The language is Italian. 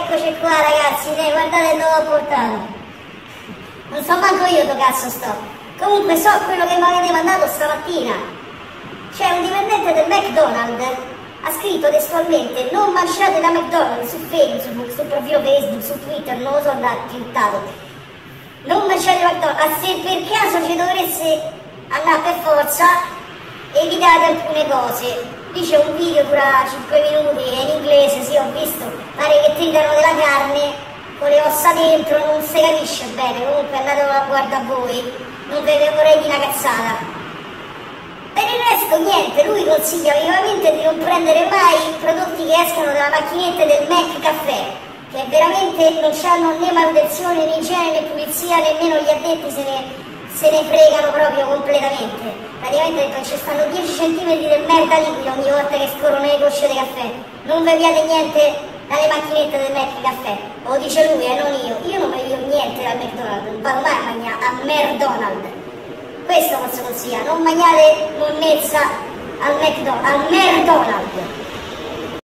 Eccoci qua ragazzi, guardate dove ho portato. Non so manco io dove cazzo sto. Comunque so quello che mi avete mandato stamattina. C'è un dipendente del McDonald's, ha scritto testualmente: non mangiate da McDonald's su Facebook, sul profilo Facebook, su Twitter, non lo so, da tiltato. Non mangiate da McDonald's, se per caso ci dovesse andare per forza, evitate alcune cose. Dice un video dura 5 minuti, è in inglese, sì, ho visto, pare che tritano della carne con le ossa dentro, non si capisce bene, comunque andatelo a guardare a voi, non ve ne vorrei dire una cazzata. Per il resto niente, lui consiglia vivamente di non prendere mai i prodotti che escono dalla macchinetta del McCaffè, che veramente non hanno né manutenzione, né igiene, né pulizia, nemmeno gli addetti se ne fregano proprio completamente. Praticamente ci stanno 10 cm di merda liquida ogni volta che scorrono le gocce di caffè. Non beviate niente dalle macchinette del McCaffè, lo dice lui e non io non bevo niente dal McDonald's, non vado mai a mangiare a McDonald's. Questo posso consigliare, non mangiate monnezza al McDonald's.